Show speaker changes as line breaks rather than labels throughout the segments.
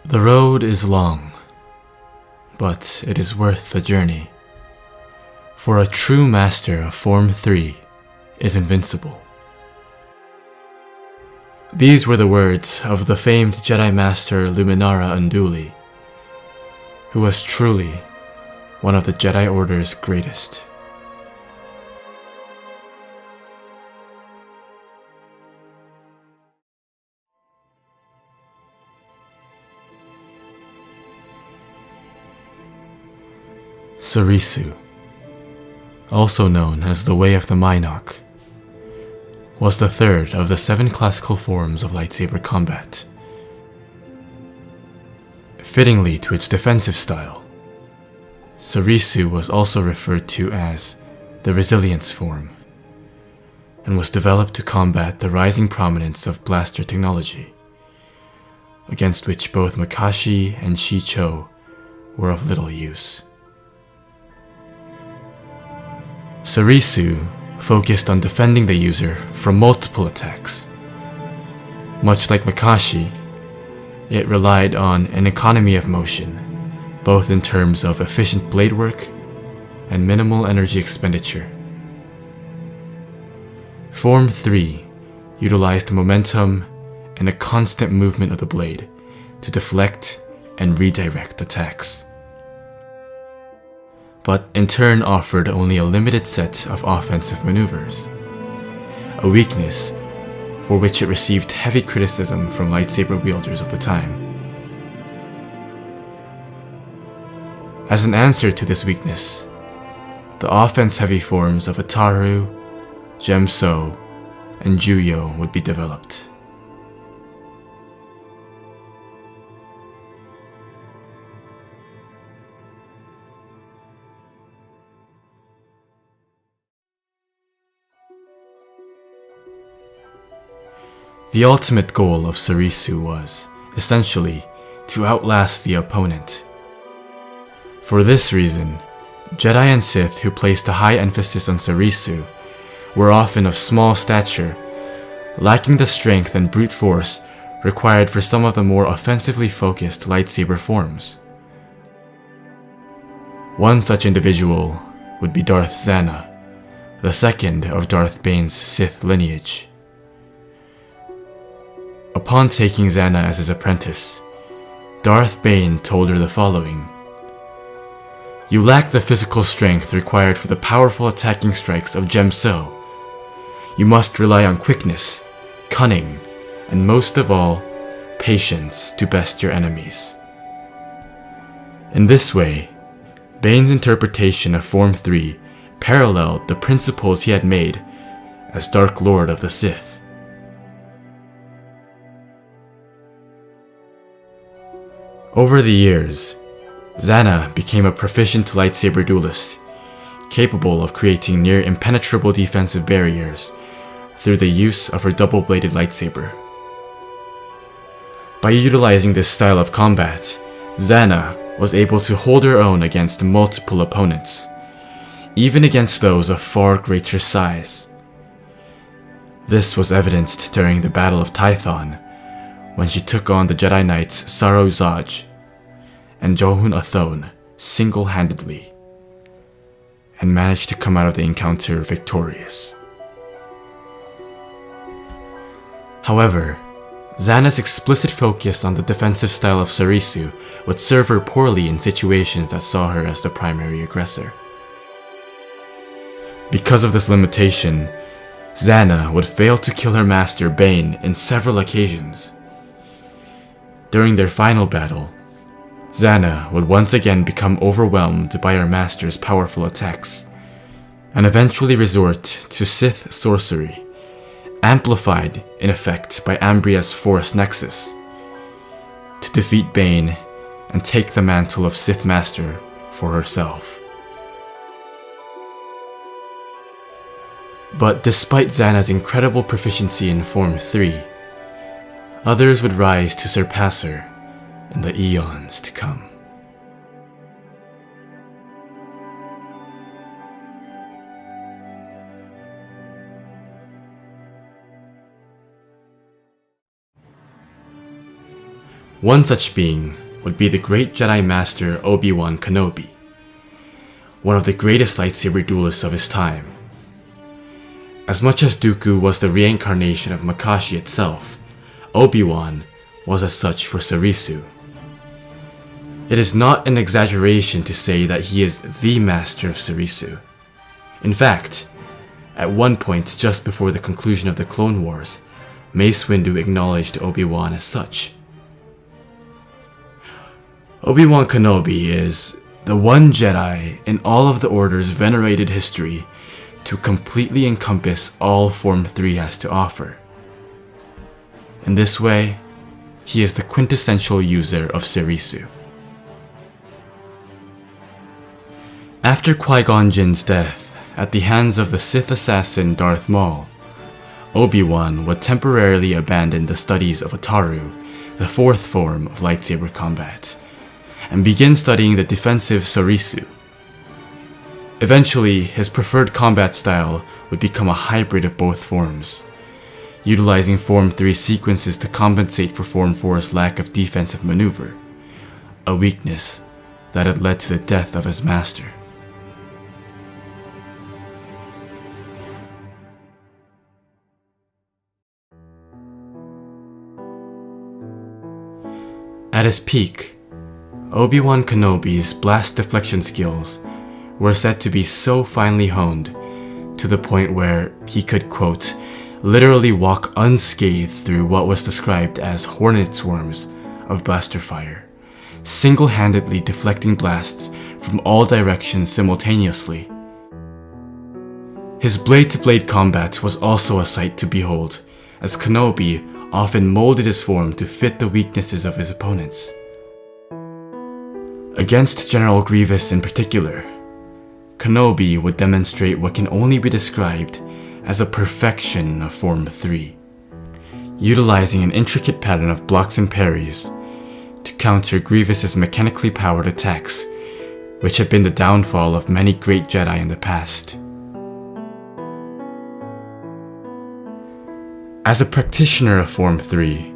The road is long, but it is worth the journey, for a true master of Form 3 is invincible. These were the words of the famed Jedi Master Luminara Unduli, who was truly one of the Jedi Order's greatest. Soresu, also known as the Way of the Mynock, was the third of the 7 classical forms of lightsaber combat. Fittingly to its defensive style, Soresu was also referred to as the Resilience form, and was developed to combat the rising prominence of blaster technology, against which both Makashi and Shicho were of little use. Soresu focused on defending the user from multiple attacks. Much like Makashi, it relied on an economy of motion, both in terms of efficient blade work and minimal energy expenditure. Form 3 utilized momentum and a constant movement of the blade to deflect and redirect attacks, but in turn offered only a limited set of offensive maneuvers, a weakness for which it received heavy criticism from lightsaber wielders of the time. As an answer to this weakness, the offense-heavy forms of Ataru, Gemso, and Juyo would be developed. The ultimate goal of Soresu was, essentially, to outlast the opponent. For this reason, Jedi and Sith who placed a high emphasis on Soresu were often of small stature, lacking the strength and brute force required for some of the more offensively focused lightsaber forms. One such individual would be Darth Zana, the second of Darth Bane's Sith lineage. Upon taking Zana as his apprentice, Darth Bane told her the following: "You lack the physical strength required for the powerful attacking strikes of Gemso. You must rely on quickness, cunning, and most of all, patience to best your enemies." In this way, Bane's interpretation of Form 3 paralleled the principles he had made as Dark Lord of the Sith. Over the years, Zana became a proficient lightsaber duelist, capable of creating near impenetrable defensive barriers through the use of her double-bladed lightsaber. By utilizing this style of combat, Zana was able to hold her own against multiple opponents, even against those of far greater size. This was evidenced during the Battle of Tython, when she took on the Jedi Knights Saro Zaj and Johun Athone single-handedly, and managed to come out of the encounter victorious. However, Zana's explicit focus on the defensive style of Soresu would serve her poorly in situations that saw her as the primary aggressor. Because of this limitation, Zana would fail to kill her master Bane in several occasions. During their final battle, Zana would once again become overwhelmed by her master's powerful attacks, and eventually resort to Sith sorcery, amplified in effect by Ambria's Force Nexus, to defeat Bane and take the mantle of Sith Master for herself. But despite Zana's incredible proficiency in Form 3, others would rise to surpass her in the eons to come. One such being would be the great Jedi Master Obi-Wan Kenobi, one of the greatest lightsaber duelists of his time. As much as Dooku was the reincarnation of Makashi itself, Obi-Wan was as such for Soresu. It is not an exaggeration to say that he is the master of Soresu. In fact, at one point just before the conclusion of the Clone Wars, Mace Windu acknowledged Obi-Wan as such. Obi-Wan Kenobi is the one Jedi in all of the Order's venerated history to completely encompass all Form 3 has to offer. In this way, he is the quintessential user of Soresu. After Qui-Gon Jinn's death at the hands of the Sith assassin Darth Maul, Obi-Wan would temporarily abandon the studies of Ataru, the fourth form of lightsaber combat, and begin studying the defensive Soresu. Eventually, his preferred combat style would become a hybrid of both forms, utilizing Form 3 sequences to compensate for Form 4's lack of defensive maneuver, a weakness that had led to the death of his master. At his peak, Obi-Wan Kenobi's blast deflection skills were said to be so finely honed to the point where he could, quote, literally walk unscathed through what was described as hornet swarms of blaster fire, single-handedly deflecting blasts from all directions simultaneously. His blade-to-blade combat was also a sight to behold, as Kenobi often molded his form to fit the weaknesses of his opponents. Against General Grievous in particular, Kenobi would demonstrate what can only be described as a perfection of Form 3, utilizing an intricate pattern of blocks and parries to counter Grievous's mechanically powered attacks, which had been the downfall of many great Jedi in the past. As a practitioner of Form 3,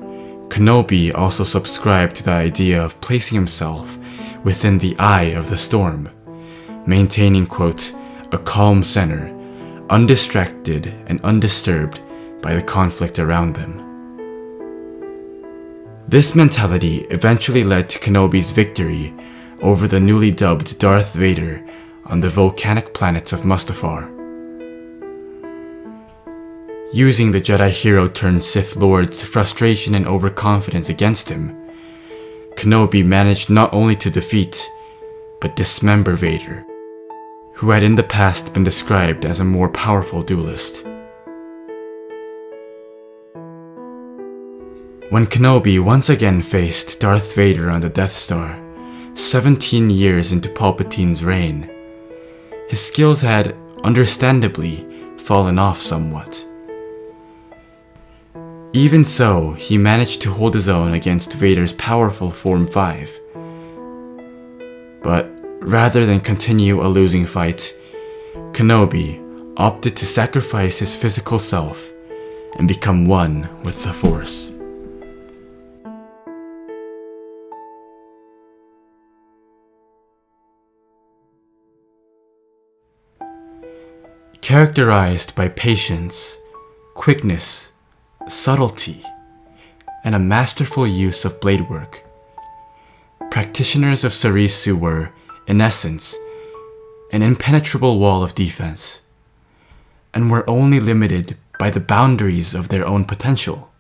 Kenobi also subscribed to the idea of placing himself within the eye of the storm, maintaining, quote, a calm center, undistracted and undisturbed by the conflict around them. This mentality eventually led to Kenobi's victory over the newly dubbed Darth Vader on the volcanic planets of Mustafar. Using the Jedi hero turned Sith Lord's frustration and overconfidence against him, Kenobi managed not only to defeat, but dismember Vader, who had in the past been described as a more powerful duelist. When Kenobi once again faced Darth Vader on the Death Star, 17 years into Palpatine's reign, his skills had, understandably, fallen off somewhat. Even so, he managed to hold his own against Vader's powerful Form 5. But rather than continue a losing fight, Kenobi opted to sacrifice his physical self and become one with the Force. Characterized by patience, quickness, subtlety, and a masterful use of blade work, practitioners of Soresu were, in essence, an impenetrable wall of defense, and were only limited by the boundaries of their own potential.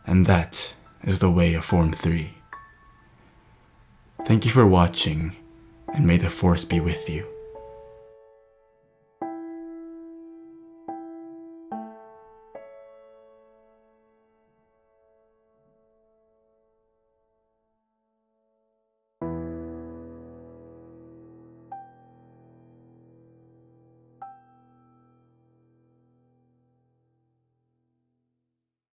And that is the way of Form 3. Thank you for watching, and may the Force be with you.